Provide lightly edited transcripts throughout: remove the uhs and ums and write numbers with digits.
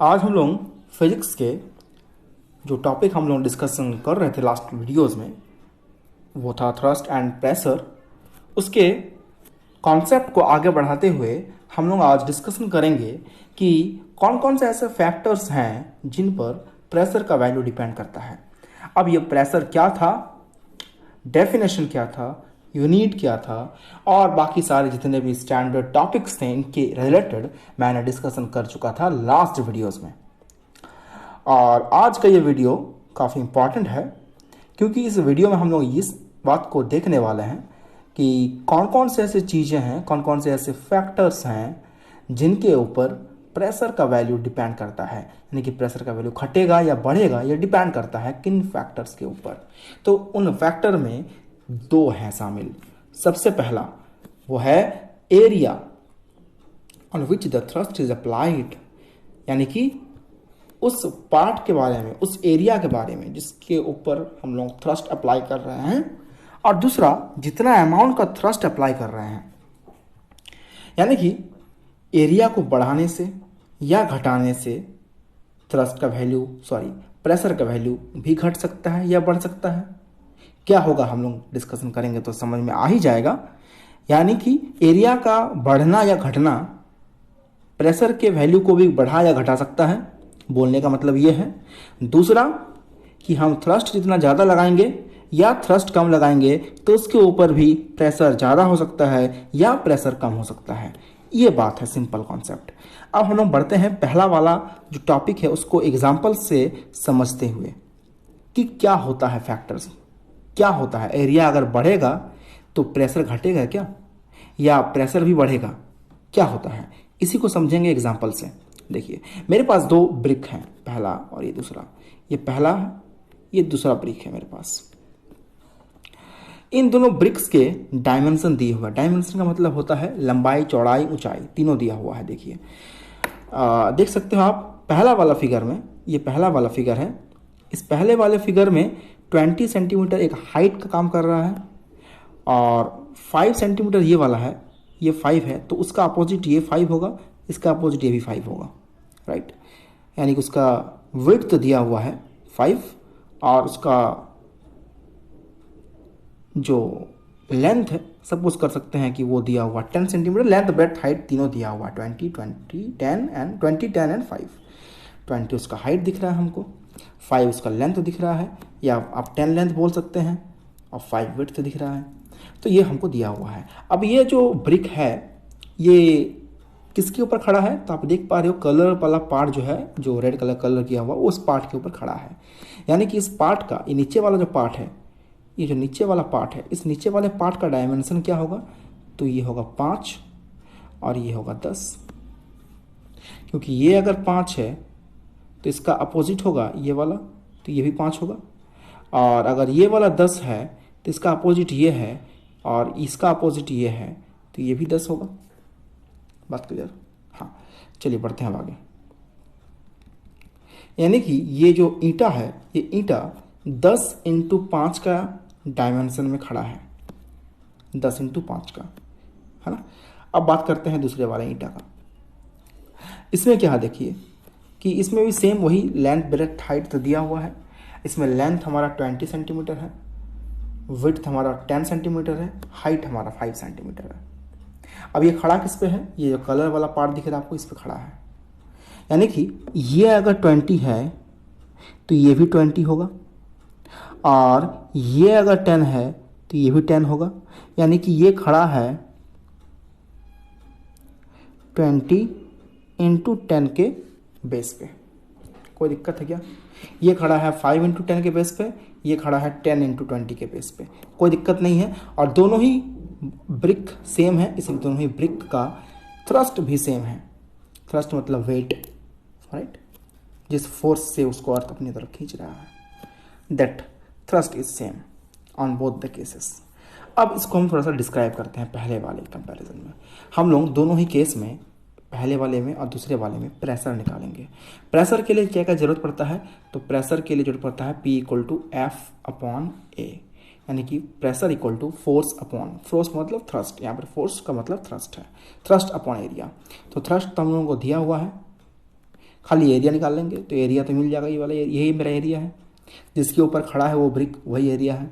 आज हम लोग फिजिक्स के जो टॉपिक हम लोग डिस्कशन कर रहे थे लास्ट वीडियोस में, वो था थ्रस्ट एंड प्रेशर। उसके कॉन्सेप्ट को आगे बढ़ाते हुए हम लोग आज डिस्कशन करेंगे कि कौन कौन से ऐसे फैक्टर्स हैं जिन पर प्रेशर का वैल्यू डिपेंड करता है। अब ये प्रेशर क्या था, डेफिनेशन क्या था, यूनिट क्या था, और बाकी सारे जितने भी स्टैंडर्ड टॉपिक्स थे इनके रिलेटेड मैंने डिस्कशन कर चुका था लास्ट वीडियोस में। और आज का ये वीडियो काफ़ी इम्पॉर्टेंट है क्योंकि इस वीडियो में हम लोग इस बात को देखने वाले हैं कि कौन कौन से ऐसे चीज़ें हैं, कौन कौन से ऐसे फैक्टर्स हैं जिनके ऊपर प्रेशर का वैल्यू डिपेंड करता है। यानी कि प्रेशर का वैल्यू घटेगा या बढ़ेगा, ये डिपेंड करता है किन फैक्टर्स के ऊपर। तो उन फैक्टर में दो हैं शामिल। सबसे पहला वो है area on which the thrust is applied, यानी कि उस पार्ट के बारे में, उस एरिया के बारे में जिसके ऊपर हम लोग थ्रस्ट अप्लाई कर रहे हैं, और दूसरा जितना अमाउंट का थ्रस्ट अप्लाई कर रहे हैं। यानी कि एरिया को बढ़ाने से या घटाने से थ्रस्ट का वैल्यू प्रेशर का वैल्यू भी घट सकता है या बढ़ सकता है। क्या होगा हम लोग डिस्कशन करेंगे तो समझ में आ ही जाएगा। यानी कि एरिया का बढ़ना या घटना प्रेशर के वैल्यू को भी बढ़ा या घटा सकता है, बोलने का मतलब ये है। दूसरा कि हम थ्रस्ट जितना ज़्यादा लगाएंगे या थ्रस्ट कम लगाएंगे तो उसके ऊपर भी प्रेशर ज़्यादा हो सकता है या प्रेशर कम हो सकता है। ये बात है, सिंपल कॉन्सेप्ट। अब हम लोग बढ़ते हैं पहला वाला जो टॉपिक है उसको एग्जाम्पल से समझते हुए कि क्या होता है फैक्टर्स, क्या होता है। एरिया अगर बढ़ेगा तो प्रेशर घटेगा क्या, या प्रेशर भी बढ़ेगा, क्या होता है, इसी को समझेंगे एग्जाम्पल से। देखिए मेरे पास दो ब्रिक हैं, पहला और ये दूसरा। ये पहला है, ये दूसरा ब्रिक है मेरे पास। इन दोनों ब्रिक्स के डायमेंशन दिए हुआ है। डायमेंशन का मतलब होता है लंबाई, चौड़ाई, ऊंचाई, तीनों दिया हुआ है। देखिए देख सकते हो आप पहला वाला फिगर में, ये पहला वाला फिगर है। इस पहले वाले फिगर में 20 सेंटीमीटर एक हाइट का काम कर रहा है और 5 सेंटीमीटर ये वाला है, ये 5 है, तो उसका अपोजिट ये 5 होगा, इसका अपोजिट ये भी 5 होगा, राइट। यानी कि उसका विड्थ दिया हुआ है 5 और उसका जो लेंथ है, सपोज कर सकते हैं कि वो दिया हुआ 10 सेंटीमीटर। लेंथ, ब्रेड्थ, हाइट तीनों दिया हुआ है 20, 20, 10 एंड 5। 20 उसका हाइट दिख रहा है हमको, 5 उसका लेंथ दिख रहा है, या आप 10 लेंथ बोल सकते हैं, और 5 विड्थ दिख रहा है। तो ये हमको दिया हुआ है। अब ये जो ब्रिक है ये किसके ऊपर खड़ा है, तो आप देख पा रहे हो कलर वाला पार्ट जो है, जो रेड कलर किया हुआ उस पार्ट के ऊपर खड़ा है। यानी कि इस पार्ट का, ये नीचे वाला जो पार्ट है, ये जो नीचे वाला पार्ट है, इस नीचे वाले पार्ट का डायमेंशन क्या होगा, तो ये होगा 5 और ये होगा 10। क्योंकि ये अगर 5 है तो इसका अपोजिट होगा ये वाला, तो ये भी 5 होगा। और अगर ये वाला 10 है तो इसका अपोजिट ये है और इसका अपोजिट ये है, तो ये भी 10 होगा। बात क्लियर? हाँ, चलिए बढ़ते हैं अब आगे। यानी कि ये जो ईंटा है, ये ईंटा 10 इंटू 5 का डायमेंशन में खड़ा है, 10 इंटू 5 का, है ना। अब बात करते हैं दूसरे वाले ईंटा का। इसमें क्या है, देखिए कि इसमें भी सेम वही लेंथ, ब्रेड्थ, हाइट तो दिया हुआ है। इसमें लेंथ हमारा 20 सेंटीमीटर है, विड्थ हमारा 10 सेंटीमीटर है, हाइट हमारा 5 सेंटीमीटर है। अब ये खड़ा किस पे है, ये जो कलर वाला पार्ट दिख रहा है आपको, इस पे खड़ा है। यानी कि ये अगर 20 है तो ये भी 20 होगा, और ये अगर 10 है तो ये भी 10 होगा। यानी कि ये खड़ा है 20 इंटू 10 के बेस पे। कोई दिक्कत है क्या? ये खड़ा है 5 इंटू 10 के बेस पे, ये खड़ा है 10 इंटू 20 के बेस पे। कोई दिक्कत नहीं है। और दोनों ही ब्रिक सेम है, इसलिए दोनों ही ब्रिक का थ्रस्ट भी सेम है। थ्रस्ट मतलब वेट, राइट, जिस फोर्स से उसको अर्थ अपनी तरफ खींच रहा है, that thrust is same on both the cases. अब इसको हम थोड़ा सा डिस्क्राइब करते हैं पहले वाले कंपैरिजन में। हम लोग दोनों ही केस में, पहले वाले में और दूसरे वाले में, प्रेशर निकालेंगे। प्रेशर के लिए क्या क्या जरूरत पड़ता है, तो प्रेशर के लिए जरूरत पड़ता है P = F/A, यानी कि pressure equal to force upon, force मतलब थ्रस्ट, यहाँ पर फोर्स का मतलब थ्रस्ट है, थ्रस्ट अपॉन एरिया। तो थ्रस्ट तो हम लोगों को दिया हुआ है खाली एरिया निकाल लेंगे तो एरिया तो मिल जाएगा, ये वाला यही मेरा एरिया है, जिसके ऊपर खड़ा है वो ब्रिक वही एरिया है।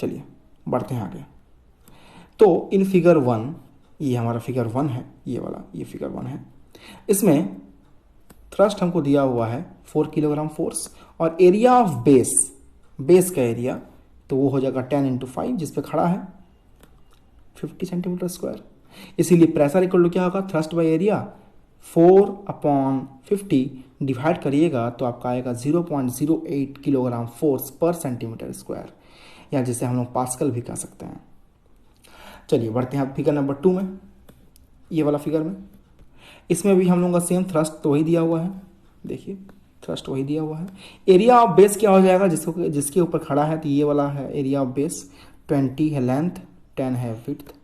चलिए बढ़ते हैं आगे। तो इन फिगर 1, ये हमारा फिगर 1 है, ये वाला ये फिगर 1 है, इसमें थ्रस्ट हमको दिया हुआ है 4 किलोग्राम फोर्स, और एरिया ऑफ बेस का एरिया तो वो हो जाएगा 10 × 5, जिस पे खड़ा है 50 सेंटीमीटर स्क्वायर। इसीलिए प्रेशर इक्वल टू क्या होगा, थ्रस्ट बाय एरिया 4/50 डिवाइड करिएगा तो आपका आएगा 0.08 किलोग्राम फोर्स पर सेंटीमीटर स्क्वायर, या जिसे हम लोग पास्कल भी कह सकते हैं। चलिए बढ़ते हैं फिगर नंबर 2 में, ये वाला फिगर में। इसमें भी हम लोगों का सेम थ्रस्ट तो वही दिया हुआ है, देखिए थ्रस्ट वही दिया हुआ है। एरिया ऑफ बेस क्या हो जाएगा, जिसके ऊपर खड़ा है, तो ये वाला है एरिया ऑफ बेस। 20 है लेंथ, 10 है विड्थ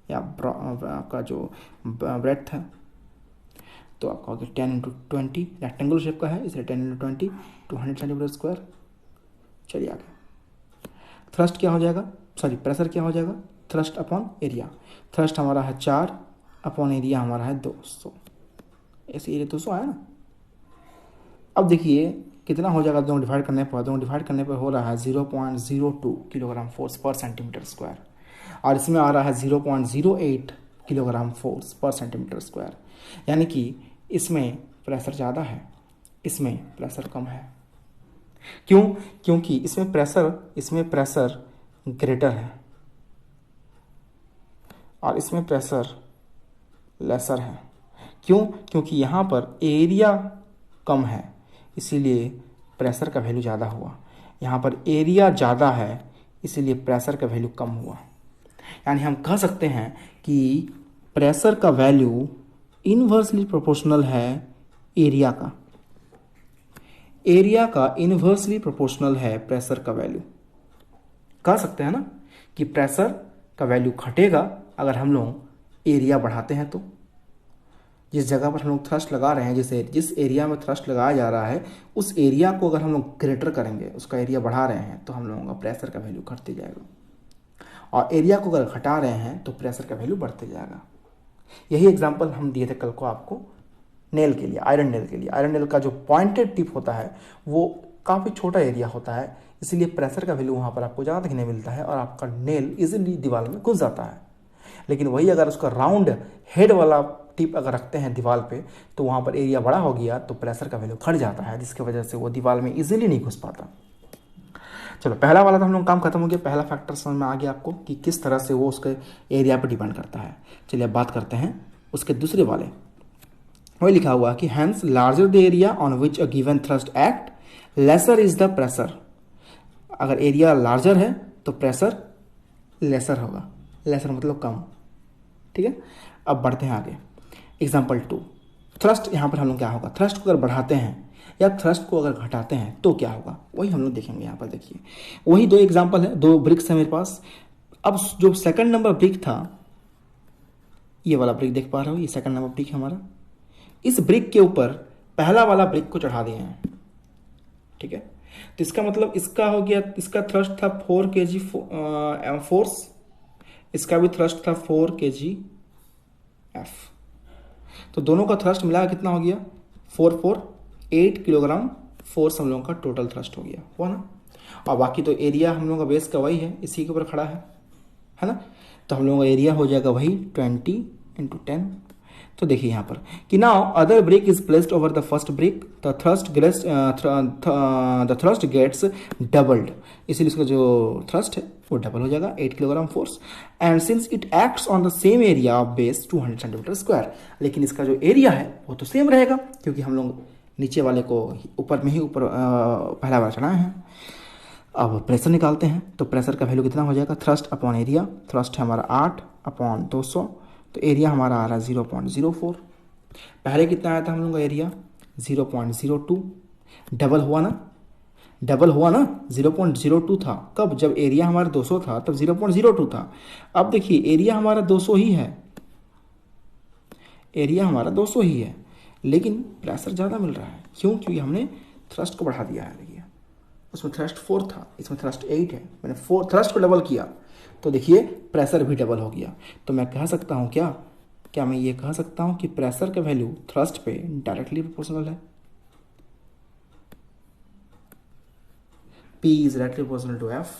या आपका जो ब्रेड्थ है, तो आपका हो गया 10 × 20, रेक्टेंगुलर शेप का है इसलिए 10 × 20 200 सेंटीमीटर स्क्वायर। चलिए आगे, थ्रस्ट क्या हो जाएगा, सॉरी प्रेशर क्या हो जाएगा, थ्रस्ट अपॉन एरिया। थ्रस्ट हमारा है 4 अपॉन एरिया हमारा है 200, ऐसे एरिया 200 आया ना। अब देखिए कितना हो जाएगा, दोनों डिवाइड करने पर हो रहा है 0.02 किलोग्राम फोर्स पर सेंटीमीटर स्क्वायर, और इसमें आ रहा है 0.08 किलोग्राम फोर्स पर सेंटीमीटर स्क्वायर, यानी कि इसमें प्रेशर ज़्यादा है, इसमें प्रेशर कम है। क्यों? क्योंकि इसमें प्रेशर ग्रेटर है और इसमें प्रेशर लेसर है। क्यों? क्योंकि यहाँ पर एरिया कम है इसीलिए प्रेशर का वैल्यू ज़्यादा हुआ, यहाँ पर एरिया ज़्यादा है इसीलिए प्रेशर का वैल्यू कम हुआ। यानी हम कह सकते हैं कि प्रेशर का वैल्यू इन्वर्सली प्रोपोर्शनल है एरिया का, एरिया का इन्वर्सली प्रोपोर्शनल है प्रेशर का वैल्यू। कह सकते हैं ना कि प्रेशर का वैल्यू घटेगा अगर हम लोग एरिया बढ़ाते हैं। तो जिस जगह पर हम लोग थ्रस्ट लगा रहे हैं, जिस एरिया में थ्रस्ट लगाया जा रहा है उस एरिया को अगर हम लोग ग्रेटर करेंगे, उसका एरिया बढ़ा रहे हैं, तो हम लोगों का प्रेशर का वैल्यू घटते जाएगा, और एरिया को अगर घटा रहे हैं तो प्रेशर का वैल्यू बढ़ते जाएगा। यही एग्जांपल हम दिए थे कल को आपको नेल के लिए, आयरन नेल के लिए। आयरन नेल का जो पॉइंटेड टिप होता है वो काफ़ी छोटा एरिया होता है, इसलिए प्रेशर का वैल्यू वहाँ पर आपको ज़्यादा देखने मिलता है और आपका नेल इजीली दीवार में घुस जाता है। लेकिन वही अगर उसका राउंड हेड वाला टिप अगर रखते हैं दीवार पे तो वहाँ पर एरिया बड़ा हो गया तो प्रेशर का वैल्यू घट जाता है, जिसकी वजह से वो दीवार में इजीली नहीं घुस पाता। चलो पहला वाला तो हम लोग काम खत्म हो गया, पहला फैक्टर समझ में आ गया आपको कि किस तरह से वो उसके एरिया पर डिपेंड करता है। चलिए अब बात करते हैं उसके दूसरे वाले। वही लिखा हुआ है कि hence larger the area on which a given thrust act lesser is the pressure. अगर एरिया लार्जर है तो प्रेशर लेसर होगा, लेसर मतलब कम। ठीक है, अब बढ़ते हैं आगे। Example 2, thrust. यहाँ पर हम लोग क्या होगा, थ्रस्ट को अगर बढ़ाते हैं या थ्रस्ट को अगर घटाते हैं तो क्या होगा, वही हम लोग देखेंगे। यहाँ पर देखिए वही 2 एग्जाम्पल है, 2 ब्रिक्स है मेरे पास। अब जो सेकंड नंबर ब्रिक था, ये वाला ब्रिक देख पा रहे हो, ये सेकंड नंबर ब्रिक है हमारा। इस ब्रिक के ऊपर पहला वाला ब्रिक को चढ़ा दिए हैं। ठीक है, तो इसका मतलब इसका हो गया, इसका थ्रस्ट था 4 kg फोर्स, इसका भी थ्रस्ट था 4 kg एफ, तो दोनों का थ्रस्ट मिला कितना हो गया 8 किलोग्राम फोर्स हम लोगों का टोटल थ्रस्ट हो गया, हुआ ना। और बाकी तो एरिया हम लोगों का बेस का वही है, इसी के ऊपर खड़ा है ना। तो हम लोगों का एरिया हो जाएगा वही 20 × 10। तो देखिए यहाँ पर कि now other brick is placed over the first brick, the thrust gets doubled, इसीलिए इसका जो थ्रस्ट है वो डबल हो जाएगा 8 kilogram force. And since it acts on the same area of base 200 centimetre square, लेकिन इसका जो एरिया है वो तो सेम रहेगा क्योंकि हम लोग नीचे वाले को ऊपर में ही पहला बार चढ़ाए हैं। अब प्रेशर निकालते हैं तो प्रेशर का वैल्यू कितना हो जाएगा, थ्रस्ट अपॉन एरिया। थ्रस्ट है हमारा 8/200, तो एरिया हमारा आ रहा है 0.04। पहले कितना आया था हम लोग का एरिया 0.02, डबल हुआ ना 0.02 था। कब, जब एरिया हमारा 200 था तब 0.02 था। अब देखिए एरिया हमारा 200 ही है, एरिया हमारा 200 ही है, लेकिन प्रेशर ज़्यादा मिल रहा है। क्यों? क्योंकि हमने थ्रस्ट को बढ़ा दिया है। देखिए उसमें थ्रस्ट 4 था, इसमें थ्रस्ट 8 है, मैंने 4 थ्रस्ट को डबल किया तो देखिए प्रेशर भी डबल हो गया। तो मैं कह सकता हूँ क्या क्या मैं ये कह सकता हूं कि प्रेशर का वैल्यू थ्रस्ट पे डायरेक्टली प्रोपोर्शनल है? P is directly proportional to F.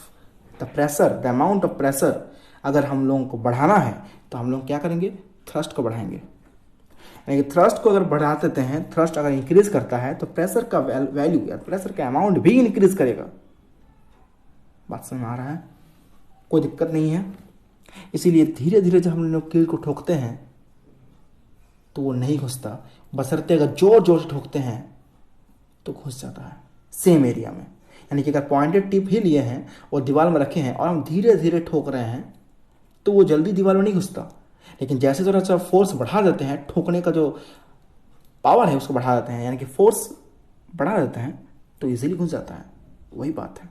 The pressure, the amount of pressure अगर हम लोगों को बढ़ाना है तो हम लोग क्या करेंगे? थ्रस्ट को बढ़ाएंगे। यानी कि थ्रस्ट को अगर बढ़ा देते हैं, थ्रस्ट अगर इंक्रीज करता है तो प्रेशर का वैल्यू या प्रेशर का अमाउंट भी इंक्रीज करेगा। बात समझ में आ रहा है? कोई दिक्कत नहीं है। इसीलिए धीरे धीरे जब हम लोग कील को ठोकते हैं तो वो नहीं घुसता, बशर्ते अगर जोर जोर से ठोकते हैं तो घुस जाता है सेम एरिया में। यानी कि अगर पॉइंटेड टिप ही लिए हैं और दीवार में रखे हैं और हम धीरे धीरे ठोक रहे हैं तो वो जल्दी दीवार में नहीं घुसता। लेकिन जैसे थोड़ा सा फोर्स बढ़ा देते हैं, ठोकने का जो पावर है उसको बढ़ा देते हैं, यानी कि फोर्स बढ़ा देते हैं तो इजीली घुस जाता है। वही बात है।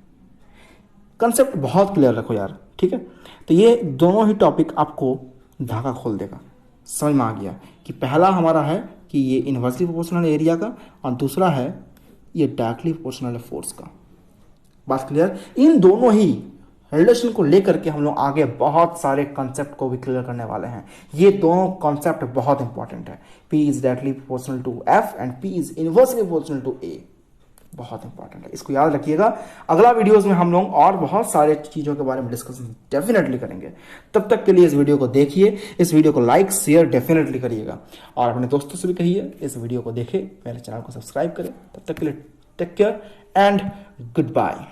कंसेप्ट बहुत क्लियर रखो यार, ठीक है? तो ये दोनों ही टॉपिक आपको धागा खोल देगा। समझ में आ गया कि पहला हमारा है कि ये इन्वर्सली प्रोपोर्शनल एरिया का और दूसरा है ये डायरेक्टली प्रोपोर्शनल फोर्स का। बात क्लियर? इन दोनों ही रिलेशन को लेकर के हम लोग आगे बहुत सारे कॉन्सेप्ट को भी क्लियर करने वाले हैं। ये दोनों कॉन्सेप्ट बहुत इंपॉर्टेंट है। P is directly proportional to F and P is inversely proportional to A। बहुत इंपॉर्टेंट है, इसको याद रखिएगा। अगला वीडियोस में हम लोग और बहुत सारे चीजों के बारे में डिस्कशन डेफिनेटली करेंगे। तब तक के लिए इस वीडियो को देखिए, इस वीडियो को लाइक शेयर डेफिनेटली करिएगा और अपने दोस्तों से भी कहिए इस वीडियो को देखें, मेरे चैनल को सब्सक्राइब करें। तब तक के लिए take care and good bye.